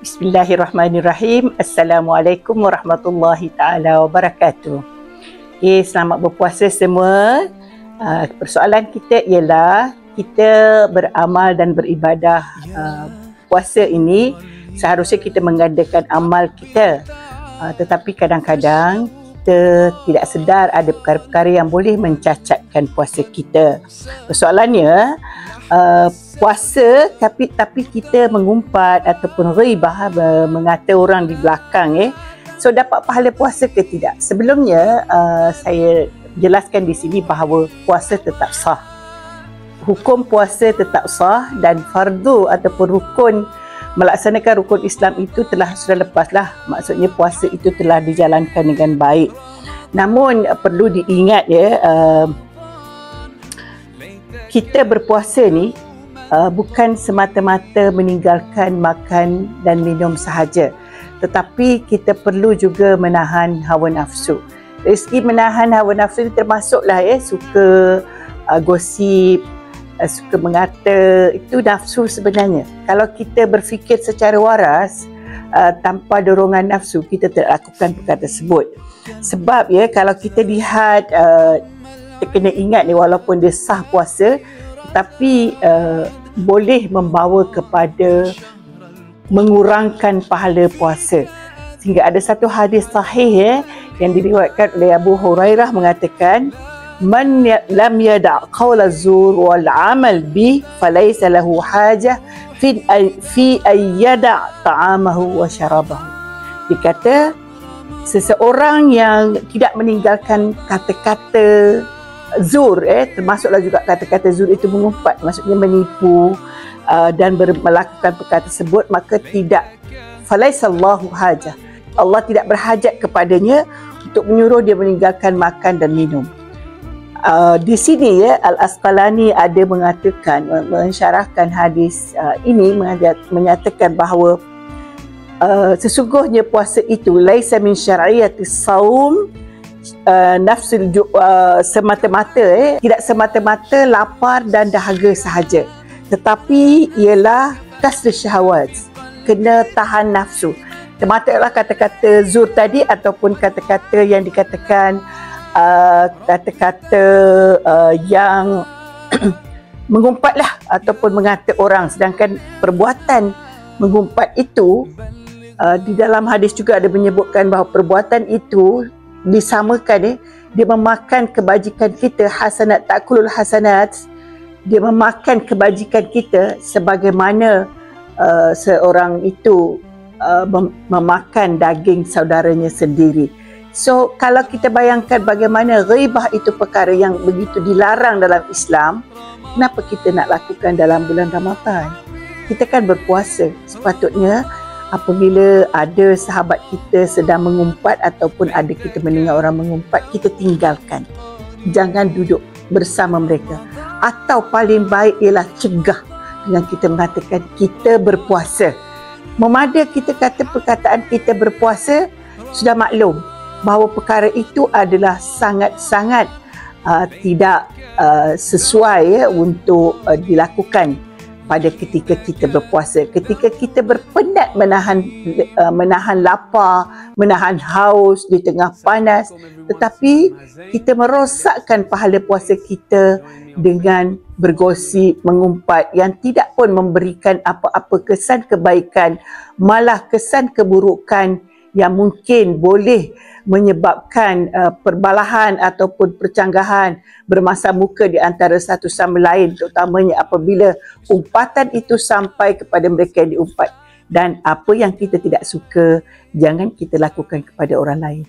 Bismillahirrahmanirrahim. Assalamualaikum warahmatullahi taala wabarakatuh. Okay, selamat berpuasa semua. Persoalan kita ialah kita beramal dan beribadah. Puasa ini seharusnya kita mengadakan amal kita, tetapi kadang-kadang kita tidak sedar ada perkara-perkara yang boleh mencacatkan puasa kita. Persoalannya, puasa tapi kita mengumpat ataupun ghaibah, mengata orang di belakang, so dapat pahala puasa ke tidak? Sebelumnya saya jelaskan di sini bahawa puasa tetap sah. Hukum puasa tetap sah dan fardu ataupun melaksanakan rukun Islam itu sudah lepaslah. Maksudnya puasa itu telah dijalankan dengan baik. Namun perlu diingat kita berpuasa ni bukan semata-mata meninggalkan makan dan minum sahaja, tetapi kita perlu juga menahan hawa nafsu. Dari segi menahan hawa nafsu termasuklah suka gosip, suka mengata, itu nafsu sebenarnya. Kalau kita berfikir secara waras, tanpa dorongan nafsu, kita tidak lakukan perkara tersebut. Sebab kalau kita lihat, kita kena ingat walaupun dia sah puasa, tetapi boleh membawa kepada mengurangkan pahala puasa. Sehingga ada satu hadis sahih yang diriwayatkan oleh Abu Hurairah mengatakan, "Man lam yada' qawla zur wal 'amal bi falaysa lahu hajah fi ay yada' ta'amahu wa syarabahu." Dikata seseorang yang tidak meninggalkan kata-kata zur, termasuklah juga kata-kata zur itu mengumpat, maksudnya menipu dan melakukan perkara tersebut, maka tidak, falaisallahu hajah, Allah tidak berhajat kepadanya untuk menyuruh dia meninggalkan makan dan minum. Di sini Al-Asqalani ada mengatakan, mensyarahkan hadis ini, menyatakan bahawa sesungguhnya puasa itu laisa min syar'iyatis saum nafsul semata-mata, tidak semata-mata lapar dan dahaga sahaja, tetapi ialah kasr syahwat, kena tahan nafsu. Termasuklah kata-kata zur tadi ataupun kata-kata yang dikatakan kata-kata yang mengumpatlah ataupun mengata orang, sedangkan perbuatan mengumpat itu di dalam hadis juga ada menyebutkan bahawa perbuatan itu disamakan, dia memakan kebajikan kita, hasanat takulul hasanat, dia memakan kebajikan kita sebagaimana seorang itu memakan daging saudaranya sendiri. So kalau kita bayangkan bagaimana ghaibah itu perkara yang begitu dilarang dalam Islam, kenapa kita nak lakukan dalam bulan Ramadan? Kita kan berpuasa, sepatutnya apabila ada sahabat kita sedang mengumpat ataupun ada kita mendengar orang mengumpat, kita tinggalkan. Jangan duduk bersama mereka. Atau paling baik ialah cegah dengan kita mengatakan kita berpuasa. Memada kita kata perkataan kita berpuasa, sudah maklum bahawa perkara itu adalah sangat-sangat tidak sesuai untuk dilakukan pada ketika kita berpuasa. Ketika kita berpenat menahan lapar, menahan haus di tengah panas, tetapi kita merosakkan pahala puasa kita dengan bergosip, mengumpat yang tidak pun memberikan apa-apa kesan kebaikan, malah kesan keburukan yang mungkin boleh menyebabkan perbalahan ataupun percanggahan bermasa muka di antara satu sama lain, terutamanya apabila umpatan itu sampai kepada mereka yang diumpat. Dan apa yang kita tidak suka, jangan kita lakukan kepada orang lain.